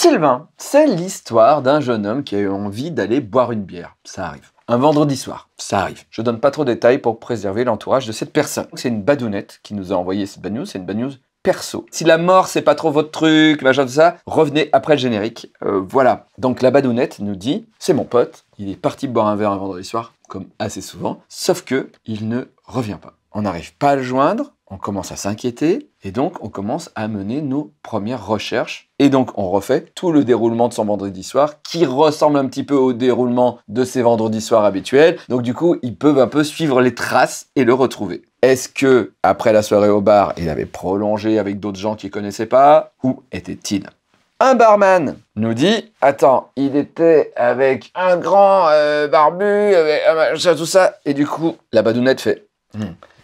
Sylvain, c'est l'histoire d'un jeune homme qui a eu envie d'aller boire une bière. Ça arrive. Un vendredi soir, ça arrive. Je donne pas trop de détails pour préserver l'entourage de cette personne. C'est une badounette qui nous a envoyé cette bad news, c'est une bad news perso. Si la mort c'est pas trop votre truc, machin tout ça, revenez après le générique. Voilà. Donc la badounette nous dit, c'est mon pote, il est parti boire un verre un vendredi soir, comme assez souvent, sauf que il ne revient pas. On n'arrive pas à le joindre, on commence à s'inquiéter, et donc on commence à mener nos premières recherches. Et donc on refait tout le déroulement de son vendredi soir, qui ressemble un petit peu au déroulement de ses vendredis soirs habituels. Donc du coup, ils peuvent un peu suivre les traces et le retrouver. Est-ce que, après la soirée au bar, il avait prolongé avec d'autres gens qu'il ne connaissait pas? Où était-il? Un barman nous dit, attends, il était avec un grand barbu, avec un machin, tout ça. Et du coup, la badounette fait,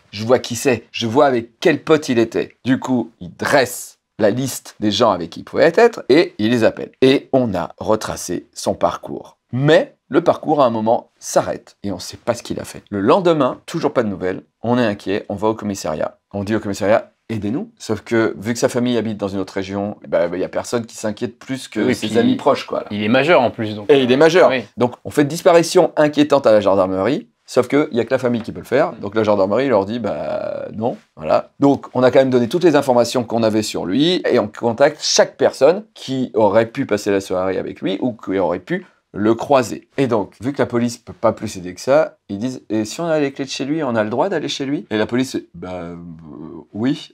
je vois qui c'est, je vois avec quel pote il était. Du coup, il dresse la liste des gens avec qui il pouvait être et il les appelle. Et on a retracé son parcours. Mais le parcours, à un moment, s'arrête et on ne sait pas ce qu'il a fait. Le lendemain, toujours pas de nouvelles, on est inquiet, on va au commissariat. On dit au commissariat, aidez-nous. Sauf que, vu que sa famille habite dans une autre région, il n'y a personne qui s'inquiète plus que ses amis proches, quoi. Là. Il est majeur en plus. Donc, et il est majeur. Oui. Donc, on fait une disparition inquiétante à la gendarmerie. Sauf qu'il n'y a que la famille qui peut le faire. Donc la gendarmerie leur dit, non, voilà. Donc on a quand même donné toutes les informations qu'on avait sur lui et on contacte chaque personne qui aurait pu passer la soirée avec lui ou qui aurait pu le croiser. Et donc, vu que la police peut pas plus aider que ça, ils disent, et si on a les clés de chez lui, on a le droit d'aller chez lui? Et la police, oui.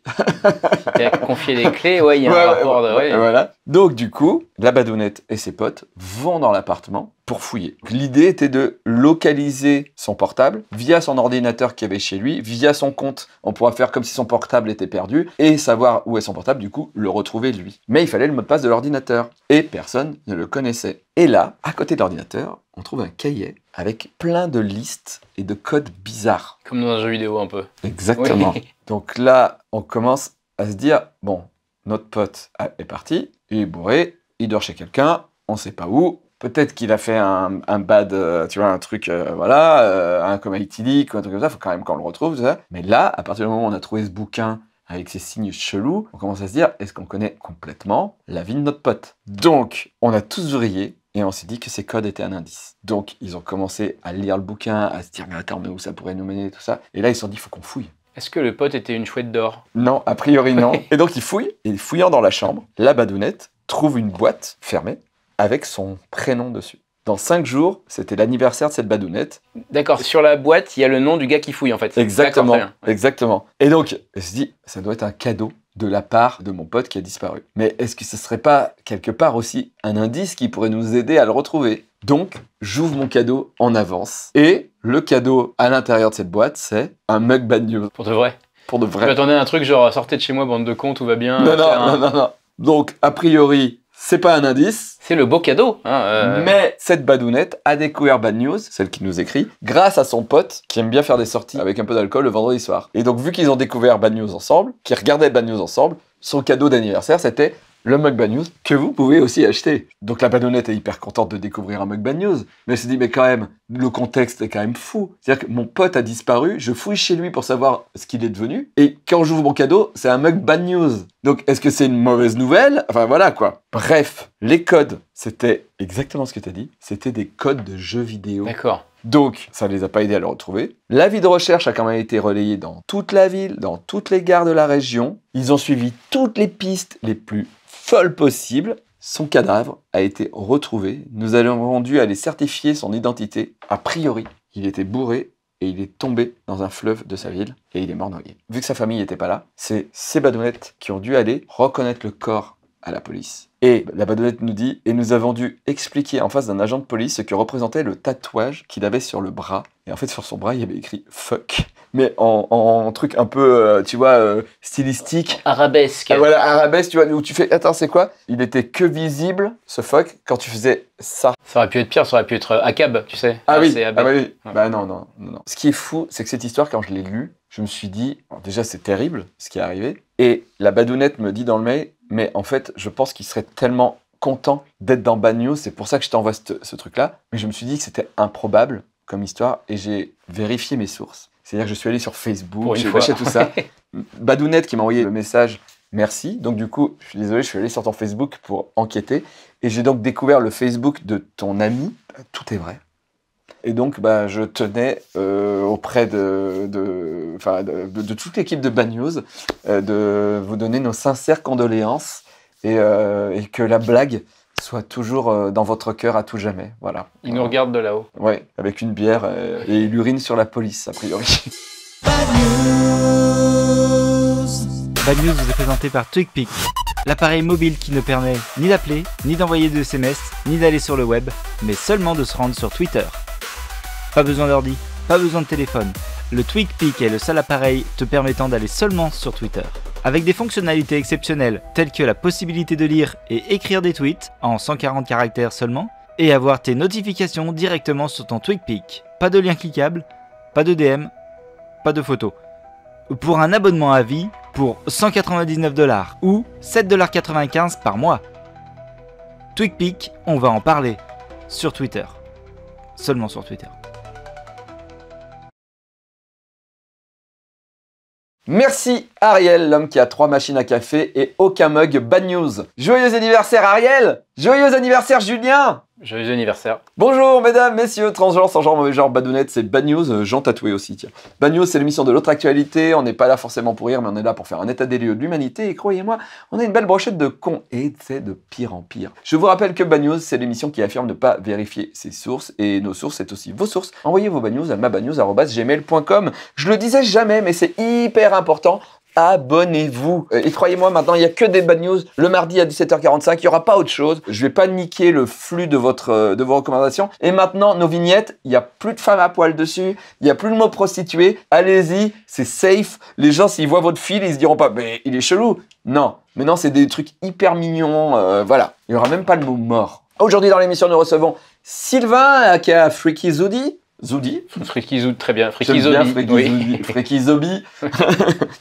Il a confié les clés, ouais, il y a un rapport de... Ouais. Voilà. Donc du coup, la badounette et ses potes vont dans l'appartement pour fouiller. L'idée était de localiser son portable via son ordinateur qu'il y avait chez lui, via son compte. On pourra faire comme si son portable était perdu et savoir où est son portable, du coup, le retrouver lui. Mais il fallait le mot de passe de l'ordinateur et personne ne le connaissait. Et là, à côté de l'ordinateur, on trouve un cahier avec plein de listes et de codes bizarres. Comme dans un jeu vidéo un peu. Exactement. Oui. Donc là, on commence à se dire, bon, notre pote est parti, il est bourré, il dort chez quelqu'un, on ne sait pas où. Peut-être qu'il a fait un bad, tu vois, un truc, un coma éthylique ou un truc comme ça, il faut quand même qu'on le retrouve, tout ça. Mais là, à partir du moment où on a trouvé ce bouquin avec ces signes chelous, on commence à se dire, est-ce qu'on connaît complètement la vie de notre pote? Donc, on a tous vrillé et on s'est dit que ces codes étaient un indice. Donc, ils ont commencé à lire le bouquin, à se dire, mais attends, mais où ça pourrait nous mener, tout ça. Et là, ils se sont dit, il faut qu'on fouille. Est-ce que le pote était une chouette d'or? Non, a priori non. Et donc, ils fouillent, et fouillant dans la chambre, la badounette trouve une boîte fermée avec son prénom dessus. Dans 5 jours, c'était l'anniversaire de cette badounette. D'accord, sur la boîte, il y a le nom du gars qui fouille en fait. Exactement, exactement. Et donc, elle se dit, ça doit être un cadeau de la part de mon pote qui a disparu. Mais est-ce que ce serait pas quelque part aussi un indice qui pourrait nous aider à le retrouver? Donc, j'ouvre mon cadeau en avance. Et le cadeau à l'intérieur de cette boîte, c'est un mug bad news. Pour de vrai? Pour de vrai. Tu attendais un truc genre, sortez de chez moi, bande de cons, tout va bien. Non. Donc, a priori, c'est pas un indice. C'est le beau cadeau. Mais cette badounette a découvert Bad News, celle qui nous écrit, grâce à son pote qui aime bien faire des sorties avec un peu d'alcool le vendredi soir. Et donc, vu qu'ils ont découvert Bad News ensemble, qu'ils regardaient Bad News ensemble, son cadeau d'anniversaire, c'était le mug Bad News que vous pouvez aussi acheter. Donc la badounette est hyper contente de découvrir un mug Bad News. Mais elle se dit, mais quand même, le contexte est quand même fou. C'est-à-dire que mon pote a disparu, je fouille chez lui pour savoir ce qu'il est devenu. Et quand j'ouvre mon cadeau, c'est un mug Bad News. Donc est-ce que c'est une mauvaise nouvelle? Enfin voilà quoi. Bref, les codes, c'était exactement ce que tu as dit. C'était des codes de jeux vidéo. D'accord. Donc, ça ne les a pas aidés à le retrouver. L'avis de recherche a quand même été relayé dans toute la ville, dans toutes les gares de la région. Ils ont suivi toutes les pistes les plus folles possibles. Son cadavre a été retrouvé. Nous avons dû aller certifier son identité. A priori, il était bourré et il est tombé dans un fleuve de sa ville et il est mort noyé. Vu que sa famille n'était pas là, c'est ces badounettes qui ont dû aller reconnaître le corps à la police. Et la badounette nous dit, et nous avons dû expliquer en face d'un agent de police ce que représentait le tatouage qu'il avait sur le bras. Et en fait, sur son bras, il y avait écrit « fuck ». Mais en truc un peu, tu vois, stylistique. Arabesque. Ah, voilà, arabesque, tu vois, où tu fais, attends, c'est quoi? Il était que visible, ce fuck, quand tu faisais ça. Ça aurait pu être pire, ça aurait pu être ACAB, tu sais. Ah oui, oui. Ouais. Bah non. Ce qui est fou, c'est que cette histoire, quand je l'ai lue, je me suis dit, déjà, c'est terrible, ce qui est arrivé. Et la badounette me dit dans le mail, mais en fait, je pense qu'il serait tellement content d'être dans Bad News, c'est pour ça que je t'envoie ce truc-là. Mais je me suis dit que c'était improbable comme histoire, et j'ai vérifié mes sources. C'est-à-dire que je suis allé sur Facebook, j'ai cherché tout ça. Badounette qui m'a envoyé le message Merci. Donc du coup, je suis désolé, je suis allé sur ton Facebook pour enquêter. Et j'ai donc découvert le Facebook de ton ami. Tout est vrai. Et donc, je tenais auprès de toute l'équipe de Bad News de vous donner nos sincères condoléances et que la blague soit toujours dans votre cœur à tout jamais. Voilà. Il nous regarde de là-haut. Ouais, avec une bière et il urine sur la police, a priori. Bad News vous est présenté par TwigPeak, l'appareil mobile qui ne permet ni d'appeler, ni d'envoyer de SMS, ni d'aller sur le web, mais seulement de se rendre sur Twitter. Pas besoin d'ordi, pas besoin de téléphone. Le TwigPeak est le seul appareil te permettant d'aller seulement sur Twitter. Avec des fonctionnalités exceptionnelles telles que la possibilité de lire et écrire des tweets en 140 caractères seulement, et avoir tes notifications directement sur ton TwigPeak. Pas de lien cliquable, pas de DM, pas de photos. Pour un abonnement à vie pour 199$ ou 7,95$ par mois. TwigPeak, on va en parler sur Twitter. Seulement sur Twitter. Merci Ariel, l'homme qui a 3 machines à café et aucun mug Bad News. Joyeux anniversaire Ariel! Joyeux anniversaire Julien! Joyeux anniversaire. Bonjour mesdames, messieurs, transgenres, sans genre, mauvais genre, badounettes, c'est Bad News, Jean tatoué aussi, tiens. Bad News, c'est l'émission de l'autre actualité, on n'est pas là forcément pour rire, mais on est là pour faire un état des lieux de l'humanité, et croyez-moi, on a une belle brochette de cons, et c'est de pire en pire. Je vous rappelle que Bad News, c'est l'émission qui affirme ne pas vérifier ses sources, et nos sources, c'est aussi vos sources. Envoyez vos Bad News à mabadnews@gmail.com. Je le disais jamais, mais c'est hyper important. Abonnez-vous. Et croyez-moi, maintenant, il n'y a que des Bad News. Le mardi à 17h45, il n'y aura pas autre chose. Je vais pas niquer le flux de vos recommandations. Et maintenant, nos vignettes, il n'y a plus de femmes à poil dessus. Il n'y a plus le mot prostituée. Allez-y, c'est safe. Les gens, s'ils voient votre fil, ils se diront pas, mais il est chelou. Non. Mais non, c'est des trucs hyper mignons. Voilà. Il n'y aura même pas le mot mort. Aujourd'hui, dans l'émission, nous recevons Sylvain, aka Freaky Zoudi. Zoudi. Freaky Zoudi, très bien. Freaky J'aime bien Zobi. Freaky Freaky Zobi.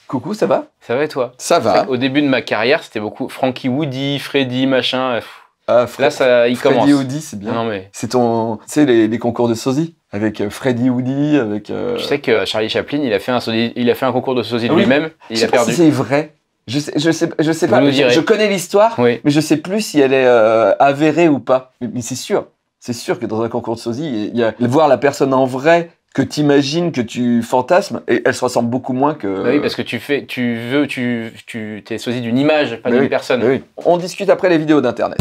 Coucou, ça va? Ça va et toi? Ça va. Au début de ma carrière, c'était beaucoup Frankie Woody, Freddy, machin. Là, ça, il commence. Freddy Woody, c'est bien. Non, mais... C'est ton... Tu sais, les concours de sosie avec Freddy Woody, avec... Tu sais que Charlie Chaplin, il a fait un concours de sosie de lui-même, et il a perdu. Si c'est vrai. Je sais pas. Vous nous direz. Je connais l'histoire, Oui. mais je sais plus si elle est avérée ou pas. Mais c'est sûr. C'est sûr que dans un concours de sosie, il y a voir la personne en vrai que t'imagines, que tu fantasmes, et elle se ressemble beaucoup moins que... Bah oui, parce que tu t'es sosie d'une image, pas d'une personne. Oui. On discute après les vidéos d'internet.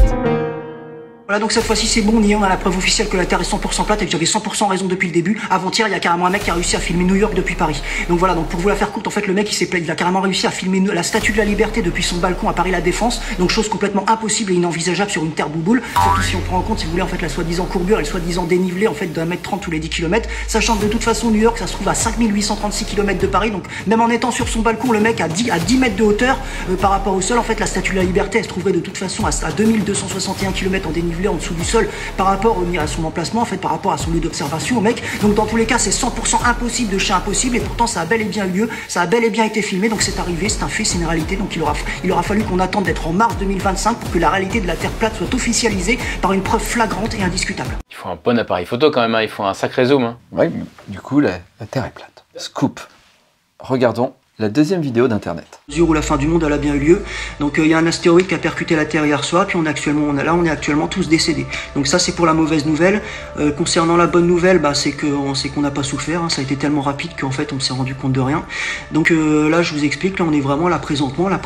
Voilà, donc cette fois-ci c'est bon, on a la preuve officielle que la Terre est 100% plate et que j'avais 100% raison depuis le début. Avant-hier, il y a carrément un mec qui a réussi à filmer New York depuis Paris. Donc voilà, donc pour vous la faire courte, en fait le mec il a carrément réussi à filmer la Statue de la Liberté depuis son balcon à Paris La Défense. Donc chose complètement impossible et inenvisageable sur une terre bouboule. Surtout si on prend en compte, si vous voulez, en fait la soi-disant courbure et le soi-disant dénivelé en fait d'1m30 tous les 10 km. Sachant que de toute façon New York ça se trouve à 5836 km de Paris. Donc même en étant sur son balcon, le mec à 10 mètres de hauteur par rapport au sol, en fait la Statue de la Liberté elle se trouverait de toute façon à 2261 km en dénivelé en dessous du sol. Par rapport à son emplacement, en fait, par rapport à son lieu d'observation, mec. Donc dans tous les cas, c'est 100% impossible de chez impossible, et pourtant ça a bel et bien eu lieu, ça a bel et bien été filmé, donc c'est arrivé, c'est un fait, c'est une réalité. Donc il aura fallu qu'on attende d'être en mars 2025 pour que la réalité de la Terre plate soit officialisée par une preuve flagrante et indiscutable. Il faut un bon appareil photo quand même, hein. Il faut un sacré zoom. Hein. Oui, du coup, la Terre est plate. Scoop. Regardons la deuxième vidéo d'internet. Où la fin du monde elle a bien eu lieu. Donc il y a un astéroïde qui a percuté la Terre hier soir, puis on est actuellement tous décédés. Donc ça c'est pour la mauvaise nouvelle. Concernant la bonne nouvelle, c'est qu'on n'a pas souffert, hein. Ça a été tellement rapide qu'en fait on s'est rendu compte de rien. Donc là je vous explique, là on est vraiment là présentement, là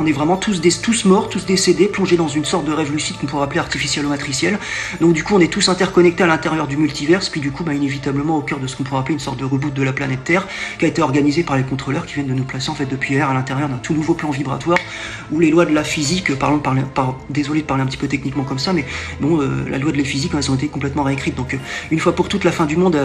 on est vraiment tous morts, tous décédés, plongés dans une sorte de rêve lucide qu'on pourrait appeler artificiel ou matriciel. Donc du coup on est tous interconnectés à l'intérieur du multiverse, puis du coup inévitablement au cœur de ce qu'on pourrait appeler une sorte de reboot de la planète Terre, qui a été organisé par les contrôleurs qui viennent de nous placer en fait depuis hier à l'intérieur d'un tout nouveau plan vibratoire où les lois de la physique, désolé de parler un petit peu techniquement comme ça, mais bon, la loi de la physique, elles ont été complètement réécrites. Donc une fois pour toutes, la fin du monde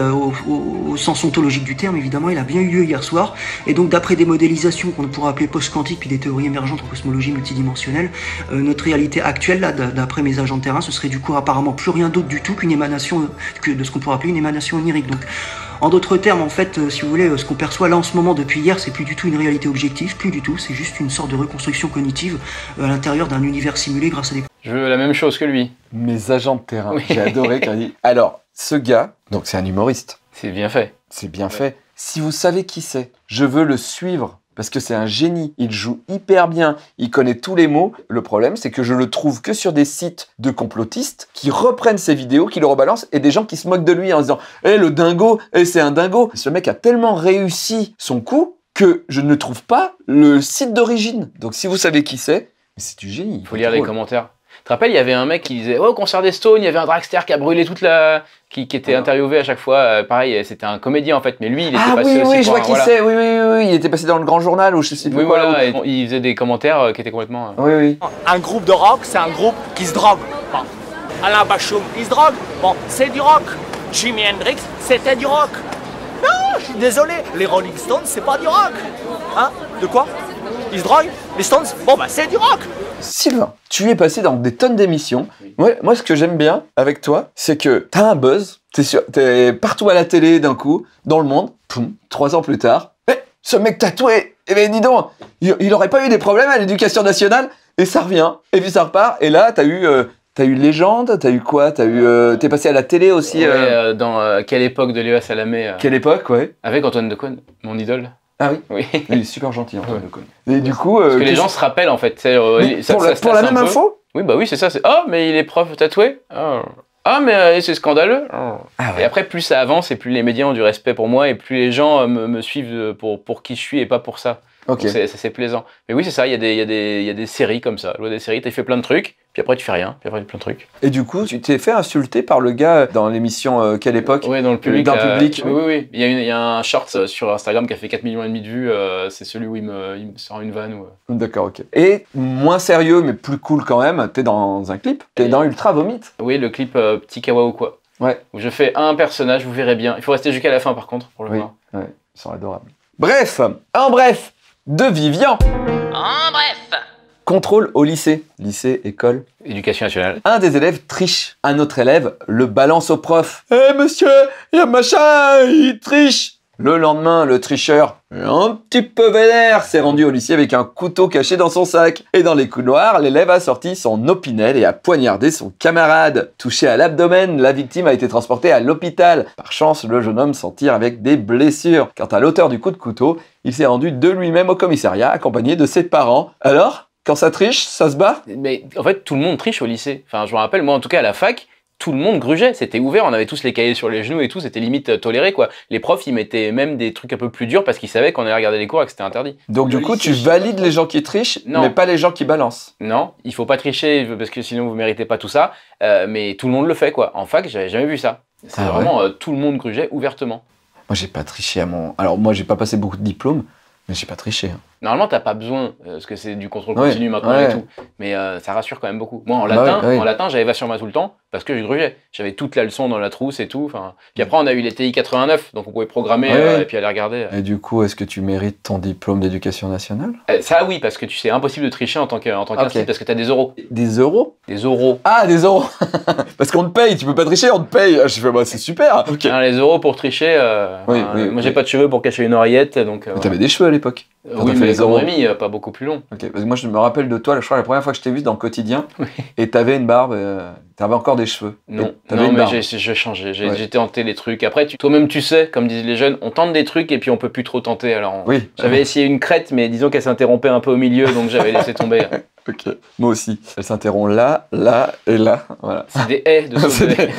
au sens ontologique du terme, évidemment, il a bien eu lieu hier soir. Et donc d'après des modélisations qu'on pourrait appeler post-quantiques puis des théories émergentes en cosmologie multidimensionnelle, notre réalité actuelle, là, d'après mes agents de terrain, ce serait du coup apparemment plus rien d'autre du tout qu'une émanation, de ce qu'on pourrait appeler une émanation onirique. Donc en d'autres termes, en fait, si vous voulez, ce qu'on perçoit là en ce moment depuis hier, c'est plus du tout une réalité objective, plus du tout, c'est juste une sorte de reconstruction cognitive à l'intérieur d'un univers simulé grâce à des... Je veux la même chose que lui. Mes agents de terrain, Oui. J'ai adoré quand il dit... Alors, ce gars, donc c'est un humoriste. C'est bien fait. C'est bien fait. Si vous savez qui c'est, je veux le suivre parce que c'est un génie. Il joue hyper bien, il connaît tous les mots. Le problème, c'est que je le trouve que sur des sites de complotistes qui reprennent ses vidéos, qui le rebalancent, et des gens qui se moquent de lui en disant « Eh, le dingo, c'est un dingo !» Ce mec a tellement réussi son coup que je ne trouve pas le site d'origine. Donc si vous savez qui c'est du génie. Il faut lire les commentaires. Tu te rappelles, il y avait un mec qui disait « Oh, au concert des Stones, il y avait un dragster qui a brûlé toute la... » qui était interviewé à chaque fois. Pareil, c'était un comédien en fait, mais lui, il était passé aussi je vois qui c'est. Oui, il était passé dans le Grand Journal ou je sais plus quoi. Voilà, il faisait des commentaires qui étaient complètement... Oui. Un groupe de rock, c'est un groupe qui se drogue. Bon. Alain Bachung, il se drogue. Bon, c'est du rock. Jimi Hendrix, c'était du rock. Non, je suis désolé, les Rolling Stones, c'est pas du rock. Hein? De quoi? Ils se droguent? Les Stones? Bon, bah c'est du rock. Sylvain, tu es passé dans des tonnes d'émissions. Moi, ce que j'aime bien avec toi, c'est que t'as un buzz, t'es partout à la télé d'un coup, dans le monde, poum, 3 ans plus tard, ce mec tatoué, eh ben dis donc, il aurait pas eu des problèmes à l'éducation nationale, et ça revient, et puis ça repart, et là, t'as eu Légende, t'as eu quoi? T'es passé à la télé aussi. Dans quelle époque de Léa Salamé Quelle époque, ouais. Avec Antoine Decaune, mon idole. Ah oui. Oui. Il est super gentil, Antoine Decaune. Et du coup, parce que les gens se rappellent en fait. Pour la même info. Oui, bah oui, c'est ça. Oh, mais il est prof tatoué. Ah, mais c'est scandaleux. Ah, ouais. Et après, plus ça avance et plus les médias ont du respect pour moi et plus les gens me suivent pour qui je suis et pas pour ça. Ok. C'est plaisant. Mais oui, c'est ça. Il y a des séries comme ça. Des séries, t'as fait plein de trucs. Puis après, tu fais rien. Puis après, plein de trucs. Et du coup, tu t'es fait insulter par le gars dans l'émission Quelle époque? Oui, dans le public. Dans le public. Oui. Il y a un short sur Instagram qui a fait 4,5 millions de vues. C'est celui où il me sort une vanne. D'accord, ok. Et moins sérieux, mais plus cool quand même, t'es dans un clip. T'es dans Ultra Vomit. Oui, le clip Petit Kawa ou quoi. Ouais. Où je fais un personnage, vous verrez bien. Il faut rester jusqu'à la fin par contre pour le voir. Ouais, ils sont adorables. Bref, de Vivian. En bref. Contrôle au lycée. Lycée, école. Éducation nationale. Un des élèves triche. Un autre élève le balance au prof. « Eh monsieur, il y a machin, il triche !» Le lendemain, le tricheur, un petit peu vénère, s'est rendu au lycée avec un couteau caché dans son sac. Et dans les couloirs, l'élève a sorti son opinel et a poignardé son camarade. Touché à l'abdomen, la victime a été transportée à l'hôpital. Par chance, le jeune homme s'en tire avec des blessures. Quant à l'auteur du coup de couteau, il s'est rendu de lui-même au commissariat, accompagné de ses parents. Alors, quand ça triche, ça se bat? Mais en fait, tout le monde triche au lycée. Enfin, je me rappelle, moi en tout cas à la fac, tout le monde grugeait, c'était ouvert, on avait tous les cahiers sur les genoux et tout, c'était limite toléré quoi. Les profs, ils mettaient même des trucs un peu plus durs parce qu'ils savaient qu'on allait regarder les cours et que c'était interdit. Donc du coup, tu valides les gens qui trichent, mais pas les gens qui balancent. Non, il faut pas tricher parce que sinon vous méritez pas tout ça, mais tout le monde le fait quoi. En fac, j'avais jamais vu ça. C'est vraiment tout le monde grugeait ouvertement. Moi, j'ai pas triché à mon... Alors moi, j'ai pas passé beaucoup de diplômes, mais j'ai pas triché. Normalement, t'as pas besoin, parce que c'est du contrôle continu maintenant et tout. Mais ça rassure quand même beaucoup. Moi, en latin, j'avais sur moi tout le temps, parce que je grugeais. J'avais toute la leçon dans la trousse et tout. Puis après, on a eu les TI 89, donc on pouvait programmer et puis aller regarder. Et du coup, est-ce que tu mérites ton diplôme d'éducation nationale? Ça, oui, parce que c'est impossible de tricher en tant qu'institut, parce que t'as des euros. Des euros? Des euros. Ah, des euros. Parce qu'on te paye, tu peux pas tricher, on te paye. Je fais, bah, c'est super. Okay. Alors, les euros pour tricher, moi, j'ai pas de cheveux pour cacher une oreillette, donc... T'avais des cheveux à l'époque? Oui, mais comme Rémi, pas beaucoup plus long. Ok, parce que moi je me rappelle de toi, je crois la première fois que je t'ai vu dans le quotidien, et t'avais une barbe, t'avais encore des cheveux. Non, mais j'ai changé, j'ai tenté les trucs. Après, toi-même tu sais, comme disent les jeunes, on tente des trucs et puis on peut plus trop tenter. Alors, j'avais essayé une crête, mais disons qu'elle s'interrompait un peu au milieu, donc j'avais laissé tomber. Ok, moi aussi. Elle s'interrompt là, là et là. Voilà. C'est des haies de sauter.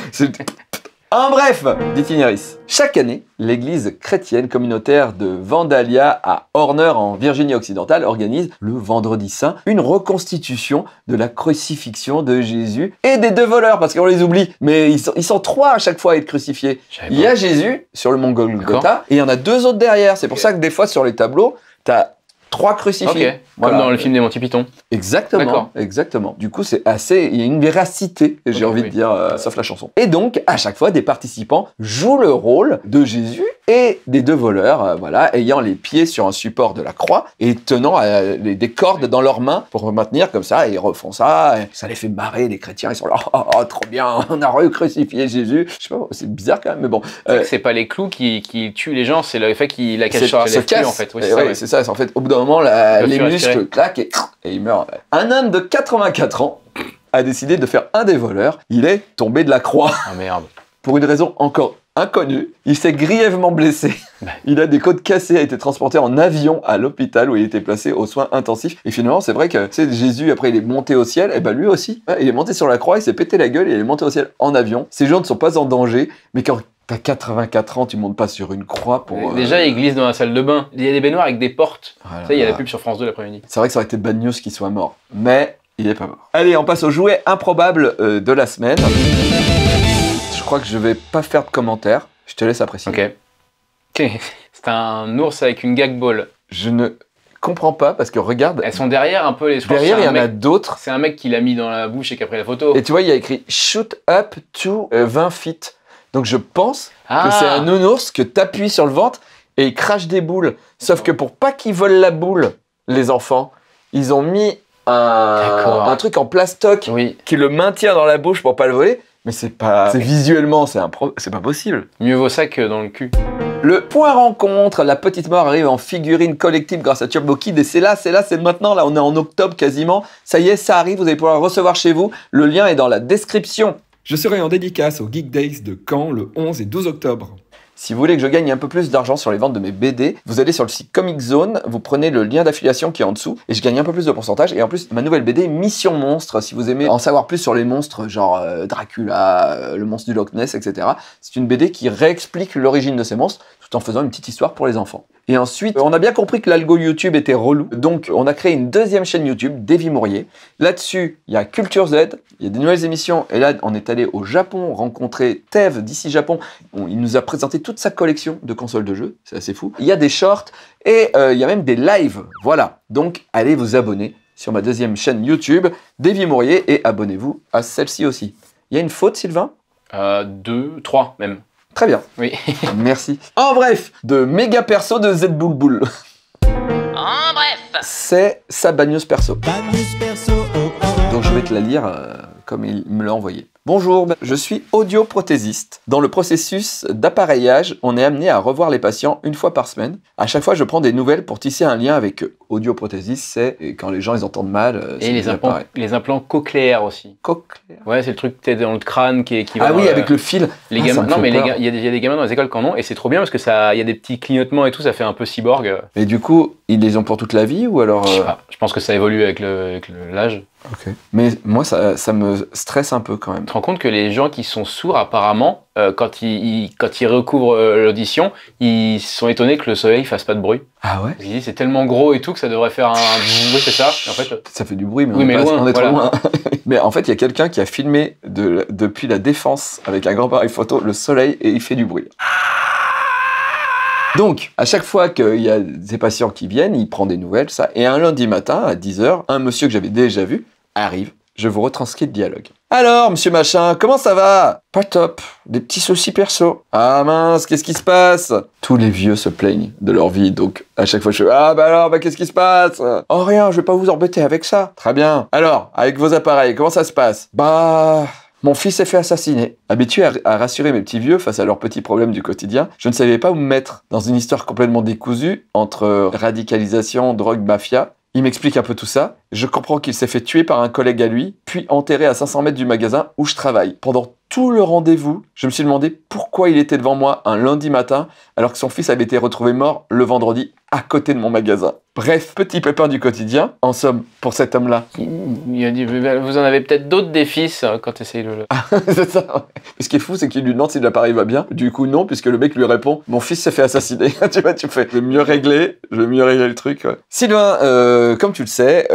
En bref, dit Inéris. Chaque année, l'église chrétienne communautaire de Vandalia à Horner en Virginie-Occidentale organise le Vendredi Saint une reconstitution de la crucifixion de Jésus et des 2 voleurs, parce qu'on les oublie. Mais ils sont 3 à chaque fois à être crucifiés. Il y a Jésus sur le mont Golgotha et il y en a 2 autres derrière. C'est pour ça que des fois sur les tableaux, t'as 3 crucifiés. Okay. Voilà. Comme dans le film des Monty Python. Exactement, exactement. Du coup, c'est assez... Il y a une véracité, j'ai envie de dire, sauf la chanson. Et donc, à chaque fois, des participants jouent le rôle de Jésus et des 2 voleurs, voilà, ayant les pieds sur un support de la croix et tenant des cordes dans leurs mains pour maintenir comme ça, et ils refont ça, et ça les fait marrer, les chrétiens, ils sont là, oh, trop bien, on a recrucifié Jésus. Je sais pas, c'est bizarre quand même, mais bon. C'est pas les clous qui tuent les gens, c'est le fait qu'il la cache se casse, en fait. C'est ça, en fait, au bout d'un moment, les muscles claquent et il meurt. Un homme de 84 ans a décidé de faire un des voleurs. Il est tombé de la croix. Ah merde. Pour une raison encore inconnu. Il s'est grièvement blessé. Il a des côtes cassées, a été transporté en avion à l'hôpital où il était placé aux soins intensifs. Et finalement, c'est vrai que Jésus, après, il est monté au ciel. Et ben lui aussi, il est monté sur la croix, il s'est pété la gueule et il est monté au ciel en avion. Ces gens ne sont pas en danger, mais quand t'as 84 ans, tu montes pas sur une croix pour... Déjà, il glisse dans la salle de bain. Il y a des baignoires avec des portes. Voilà. Ça, il y a la pub sur France 2 l'après-midi. C'est vrai que ça aurait été Bad News qu'il soit mort. Mais il est pas mort. Allez, on passe au jouet improbable de la semaine. Je crois que je vais pas faire de commentaires. Je te laisse apprécier. Ok. C'est un ours avec une gag ball. Je ne comprends pas parce que regarde... Elles sont derrière un peu les... Derrière, il y en a d'autres. C'est un mec qui l'a mis dans la bouche et qui a pris la photo. Et tu vois, il y a écrit « Shoot up to 20 feet ». Donc je pense que c'est un nounours que t'appuies sur le ventre et il crache des boules. Sauf que pour pas qu'ils volent la boule, les enfants, ils ont mis un truc en plastoc qui le maintient dans la bouche pour pas le voler. Mais c'est pas... Visuellement, c'est pas possible. Mieux vaut ça que dans le cul. Le point rencontre, la petite mort arrive en figurine collective grâce à Turbo Kid. Et c'est maintenant, là on est en octobre quasiment. Ça y est, ça arrive, vous allez pouvoir le recevoir chez vous. Le lien est dans la description. Je serai en dédicace au Geek Days de Caen le 11 et 12 octobre. Si vous voulez que je gagne un peu plus d'argent sur les ventes de mes BD, vous allez sur le site Comic Zone, vous prenez le lien d'affiliation qui est en dessous, et je gagne un peu plus de pourcentage. Et en plus, ma nouvelle BD, Mission Monstre, si vous aimez en savoir plus sur les monstres, genre Dracula, le monstre du Loch Ness, etc. C'est une BD qui réexplique l'origine de ces monstres, tout en faisant une petite histoire pour les enfants. Et ensuite, on a bien compris que l'algo YouTube était relou, donc on a créé une deuxième chaîne YouTube, Davy Mourier. Là-dessus, il y a Culture Z, il y a des nouvelles émissions, et là, on est allé au Japon rencontrer Tev d'ici Japon. Il nous a présenté toute sa collection de consoles de jeux, c'est assez fou. Il y a des shorts, et il y a même des lives, voilà. Donc, allez vous abonner sur ma deuxième chaîne YouTube, Davy Mourier, et abonnez-vous à celle-ci aussi. Il y a une faute, Sylvain? 2, 3 même. Très bien. Oui. Merci. En bref, de méga perso de Z Boul Boul. En bref. C'est sa Bad News perso. Donc je vais te la lire comme il me l'a envoyé. Bonjour, je suis audioprothésiste. Dans le processus d'appareillage, on est amené à revoir les patients une fois par semaine. À chaque fois, je prends des nouvelles pour tisser un lien avec eux. Audioprothésiste, c'est quand les gens ils entendent mal. Et les implants cochléaires aussi. Cochléaires. Ouais, c'est le truc que dans le crâne qui va. Ah oui, avec le fil. Les gamins. Non, mais il y a des gamins dans les écoles qui en ont et c'est trop bien parce que ça, il y a des petits clignotements et tout, ça fait un peu cyborg. Et du coup, ils les ont pour toute la vie ou alors Je sais pas. Je pense que ça évolue avec l'âge. Ok. Mais moi, ça me stresse un peu quand même. Tu te rends compte que les gens qui sont sourds, apparemment, quand ils recouvrent l'audition, ils sont étonnés que le soleil fasse pas de bruit. Ah ouais? Ils disent c'est tellement gros et tout que ça devrait faire un bruit, c'est ça. Et en fait, ça fait du bruit, mais, oui, on est trop loin. Mais en fait, il y a quelqu'un qui a filmé depuis la Défense avec un grand appareil photo le soleil et il fait du bruit. Donc, à chaque fois qu'il y a des patients qui viennent, il prend des nouvelles, ça. Et un lundi matin, à 10h, un monsieur que j'avais déjà vu arrive. Je vous retranscris le dialogue. Alors, monsieur machin, comment ça va? Pas top. Des petits soucis perso. Ah mince, qu'est-ce qui se passe? Tous les vieux se plaignent de leur vie, donc à chaque fois je fais ah bah alors, qu'est-ce qui se passe? Oh rien, je vais pas vous embêter avec ça. Très bien. Alors, avec vos appareils, comment ça se passe? Bah... Mon fils s'est fait assassiner. Habitué à rassurer mes petits vieux face à leurs petits problèmes du quotidien, je ne savais pas où me mettre dans une histoire complètement décousue entre radicalisation, drogue, mafia. Il m'explique un peu tout ça. Je comprends qu'il s'est fait tuer par un collègue à lui, puis enterré à 500 mètres du magasin où je travaille. Pendant tout le rendez-vous, je me suis demandé pourquoi il était devant moi un lundi matin alors que son fils avait été retrouvé mort le vendredi à côté de mon magasin. Bref, petit pépin du quotidien, en somme, pour cet homme-là. Il a dit, vous en avez peut-être d'autres des fils quand tu essayes de... Ah, c'est ça, ouais. Mais ce qui est fou, c'est qu'il lui demande si l'appareil va bien. Du coup, non, puisque le mec lui répond, mon fils s'est fait assassiner. Tu vois, tu fais, je vais mieux régler le truc. Ouais. Sylvain, comme tu le sais,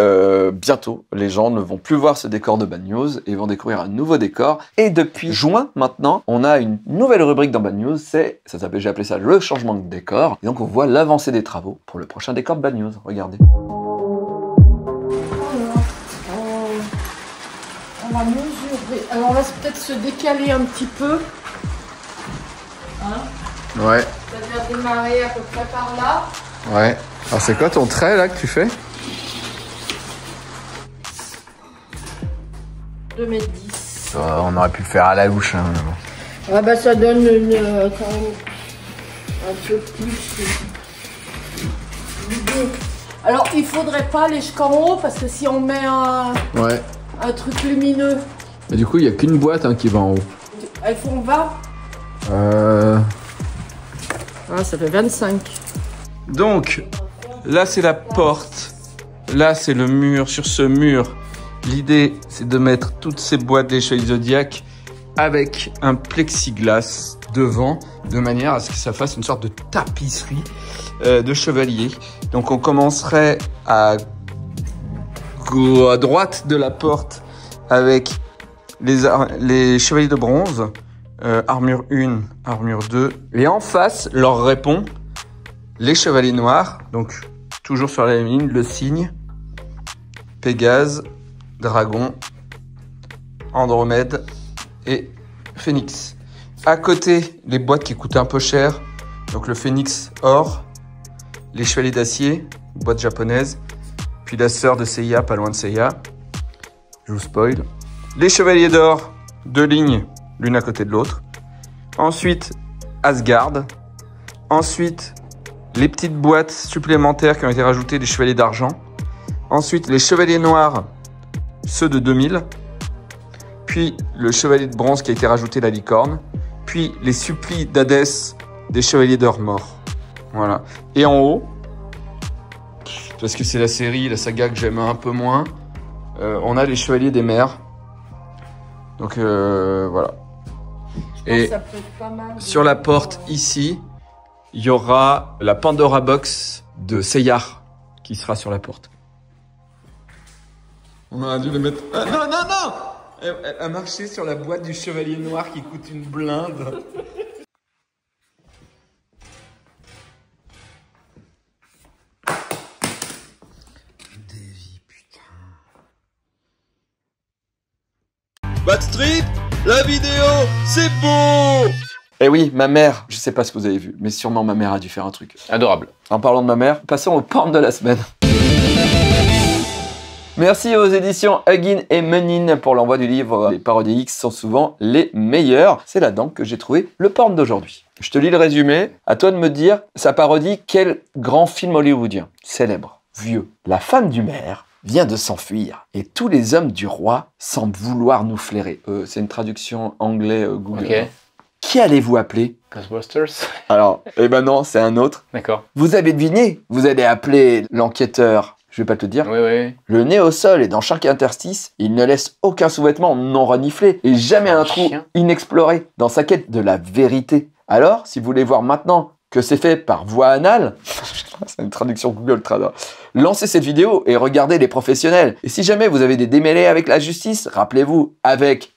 bientôt, les gens ne vont plus voir ce décor de Bad News et vont découvrir un nouveau décor. Et depuis juin, maintenant, on a une nouvelle rubrique dans Bad News, j'ai appelé ça le changement de décor. Et donc, on voit l'avancée des travaux pour le prochain décor de Bad News. Regardez. On va mesurer. Alors on va peut-être se décaler un petit peu. Hein? Ouais. C'est-à-dire démarrer à peu près par là. Ouais. Alors c'est quoi ton trait là que tu fais? 2,10 m. On aurait pu le faire à la louche. Hein. Ah bah ça donne quand même un peu plus d'idée. Alors il faudrait pas aller jusqu'en haut parce que si on met un truc lumineux. Mais du coup il n'y a qu'une boîte qui va en haut. Il faut on va. Ah, ça fait 25. Donc, là c'est la porte, là c'est le mur. Sur ce mur, l'idée c'est de mettre toutes ces boîtes des Chevaliers Zodiac avec un plexiglas devant, de manière à ce que ça fasse une sorte de tapisserie de chevaliers. Donc on commencerait à droite de la porte avec les chevaliers de bronze, armure 1, armure 2. Et en face, leur répond les chevaliers noirs, donc toujours sur la ligne, le cygne, Pégase, Dragon, Andromède et Phénix. À côté, les boîtes qui coûtent un peu cher, donc le Phénix or, les chevaliers d'acier, boîte japonaise, puis la sœur de Seiya, pas loin de Seiya, je vous spoil. Les chevaliers d'or, 2 lignes, l'une à côté de l'autre. Ensuite, Asgard. Ensuite, les petites boîtes supplémentaires qui ont été rajoutées des chevaliers d'argent. Ensuite, les chevaliers noirs, ceux de 2000. Puis, le chevalier de bronze qui a été rajouté, la licorne. Puis, les supplies d'Hadès des chevaliers d'or morts. Voilà. Et en haut, parce que c'est la série, la saga que j'aime un peu moins, on a les chevaliers des mers. Donc, voilà. Et ça peut être pas mal sur la porte ici, il y aura la Pandora Box de Seyar qui sera sur la porte. On a dû le mettre... Ah, non, non, non! Elle a marché sur la boîte du chevalier noir qui coûte une blinde. Davy, putain. Backstreet, la vidéo, c'est beau! Eh oui, ma mère, je sais pas ce que vous avez vu, mais sûrement ma mère a dû faire un truc. Adorable. En parlant de ma mère, passons aux porn de la semaine. Merci aux éditions Huggin et Menin pour l'envoi du livre. Les parodies X sont souvent les meilleures. C'est là-dedans que j'ai trouvé le porn d'aujourd'hui. Je te lis le résumé. À toi de me dire, sa parodie, quel grand film hollywoodien, célèbre, vieux. La femme du maire vient de s'enfuir et tous les hommes du roi semblent vouloir nous flairer. C'est une traduction anglais Google. Ok. Qui allez-vous appeler? Ghostbusters. Alors, eh ben non, c'est un autre. D'accord. Vous avez deviné? Vous allez appeler l'enquêteur. Je vais pas te le dire. Oui, oui. Le nez au sol et dans chaque interstice, il ne laisse aucun sous-vêtement non reniflé et jamais un trou inexploré dans sa quête de la vérité. Alors, si vous voulez voir maintenant que c'est fait par voie anale, c'est une traduction Google Trad, lancez cette vidéo et regardez les professionnels. Et si jamais vous avez des démêlés avec la justice, rappelez-vous, avec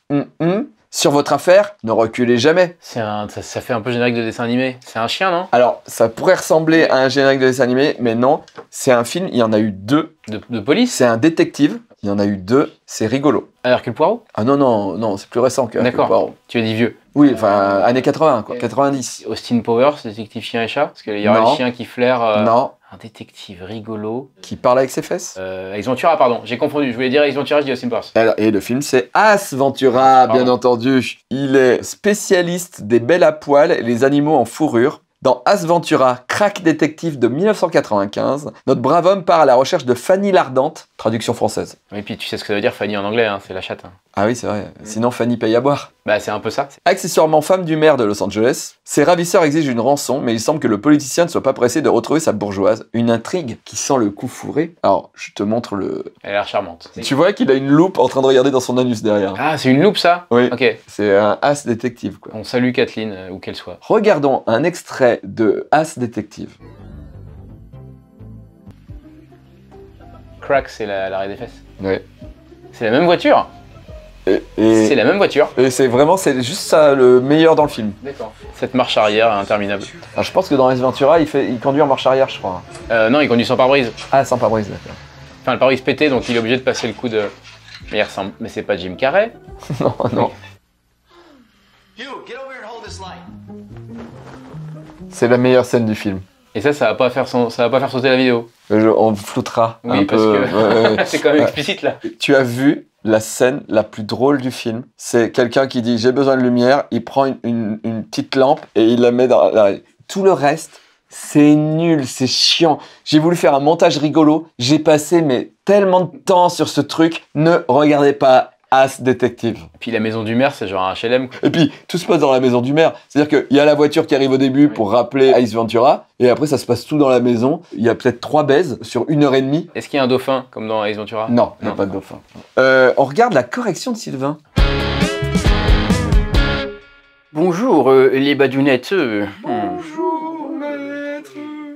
sur votre affaire, ne reculez jamais. Ça fait un peu générique de dessin animé. C'est un chien, non? Alors, ça pourrait ressembler à un générique de dessin animé, mais non. C'est un film, il y en a eu 2. De police? C'est un détective, il y en a eu 2. C'est rigolo. Hercule Poirot? Ah non, non, non, c'est plus récent que Hercule Poirot. Tu as dit vieux. Oui, enfin, années 80, quoi, 90. Austin Powers, détective chien et chat? Parce qu'il y aura le chien qui flaire... Non. Un détective rigolo. Qui parle avec ses fesses? Ace Ventura, pardon. J'ai confondu. Je voulais dire Ace Ventura, je dis Austin Powers. Et le film, c'est Ace Ventura, bien entendu. Il est spécialiste des belles à poil et les animaux en fourrure. Dans Ace Ventura, crack détective de 1995, notre brave homme part à la recherche de Fanny l'Ardente, traduction française. Oui, puis tu sais ce que ça veut dire Fanny en anglais, hein, c'est la chatte. Hein. Ah oui, c'est vrai. Sinon, Fanny paye à boire. Bah, c'est un peu ça. Accessoirement femme du maire de Los Angeles, ses ravisseurs exigent une rançon, mais il semble que le politicien ne soit pas pressé de retrouver sa bourgeoise. Une intrigue qui sent le coup fourré. Alors, je te montre le... Elle a l'air charmante. Tu vois qu'il a une loupe en train de regarder dans son anus derrière. Ah, c'est une loupe, ça? Oui. Ok. C'est un Ace détective, quoi. On salue Kathleen, où qu'elle soit. Regardons un extrait de Ace détective. Crack, c'est l'arrêt des fesses. Oui. C'est la même voiture. C'est la même voiture. Et c'est juste ça le meilleur dans le film. D'accord. Cette marche arrière est interminable. Alors, je pense que dans Ace Ventura, il conduit en marche arrière, je crois. Non, il conduit sans pare-brise. Ah, sans pare-brise, d'accord. Enfin, le pare-brise pété, donc il est obligé de passer le coup de... Mais il ressemble... Mais c'est pas Jim Carrey. Non, non. C'est la meilleure scène du film. Et ça va pas faire sauter la vidéo. On floutera un parce peu. Que c'est quand même explicite là. Tu as vu la scène la plus drôle du film? C'est quelqu'un qui dit j'ai besoin de lumière, il prend une petite lampe et il la met dans la... Tout le reste, c'est nul, c'est chiant. J'ai voulu faire un montage rigolo, j'ai passé tellement de temps sur ce truc. Ne regardez pas As Détective. Et puis la maison du maire, c'est genre un HLM. Et puis tout se passe dans la maison du maire. C'est-à-dire qu'il y a la voiture qui arrive au début pour rappeler Ace Ventura, et après ça se passe tout dans la maison. Il y a peut-être 3 baises sur 1h30. Est-ce qu'il y a un dauphin comme dans Ace Ventura? Non, il n'y a pas de dauphin. On regarde la correction de Sylvain. Bonjour les badounettes. Bonjour maître.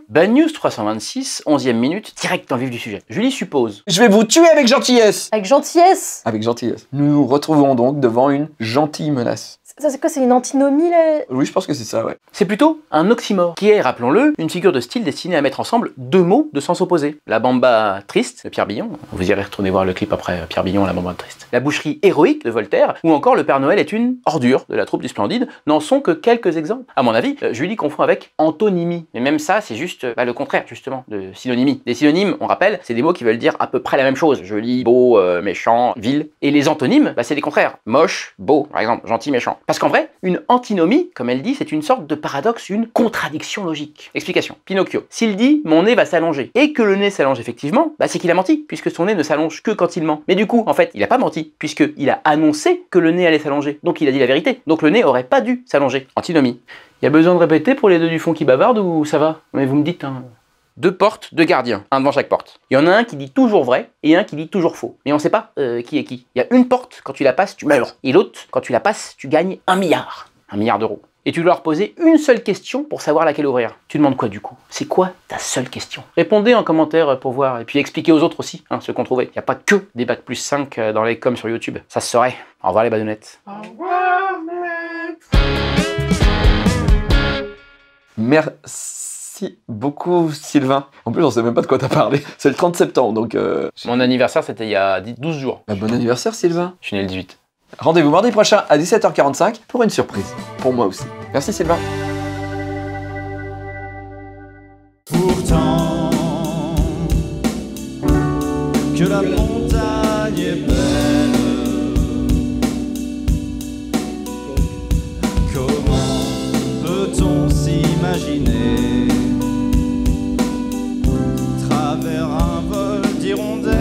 Bad News 326, 11e minute, direct dans le vif du sujet. Julie suppose. Je vais vous tuer avec gentillesse. Avec gentillesse. Avec gentillesse. Nous nous retrouvons donc devant une gentille menace. Ça, c'est quoi? C'est une antinomie, là? Oui, je pense que c'est ça, ouais. C'est plutôt un oxymore, qui est, rappelons-le, une figure de style destinée à mettre ensemble 2 mots de sens opposés. La bamba triste de Pierre Billon, vous irez retourner voir le clip après Pierre Billon, la bamba triste. La boucherie héroïque de Voltaire, ou encore le Père Noël est une ordure de la troupe du Splendide, n'en sont que quelques exemples. À mon avis, Julie confond avec antonymie. Mais même ça, c'est juste le contraire, justement, de synonymie. Les synonymes, on rappelle, c'est des mots qui veulent dire à peu près la même chose. Joli, beau, méchant, vil. Et les antonymes, c'est les contraires. Moche, beau, par exemple, gentil, méchant. Parce qu'en vrai, une antinomie, comme elle dit, c'est une sorte de paradoxe, une contradiction logique. Explication. Pinocchio. S'il dit « mon nez va s'allonger » et que le nez s'allonge effectivement, c'est qu'il a menti, puisque son nez ne s'allonge que quand il ment. Mais du coup, en fait, il a pas menti, puisqu'il a annoncé que le nez allait s'allonger. Donc il a dit la vérité. Donc le nez aurait pas dû s'allonger. Antinomie. Il y a besoin de répéter pour les deux du fond qui bavardent ou ça va? Mais vous me dites, hein. 2 portes, 2 gardiens, un devant chaque porte. Il y en a un qui dit toujours vrai et un qui dit toujours faux. Mais on sait pas qui est qui. Il y a une porte, quand tu la passes, tu meurs. Et l'autre, quand tu la passes, tu gagnes 1 milliard. 1 milliard d'euros. Et tu dois leur poser une seule question pour savoir laquelle ouvrir. Tu demandes quoi du coup? C'est quoi ta seule question? Répondez en commentaire pour voir. Et puis expliquez aux autres aussi, ceux qu'on trouvait. Il n'y a pas que des bacs plus 5 dans les coms sur YouTube. Ça se saurait. Au revoir les badounettes. Au revoir maître. Merci beaucoup Sylvain. En plus on sait même pas de quoi t'as parlé. C'est le 30 septembre donc... Mon anniversaire c'était il y a 12 jours. Bon anniversaire Sylvain. Je suis né le 18. Rendez-vous mardi prochain à 17h45 pour une surprise. Pour moi aussi. Merci Sylvain. Pourtant que la montagne est belle, comment peut-on s'imaginer travers un vol d'hirondelles?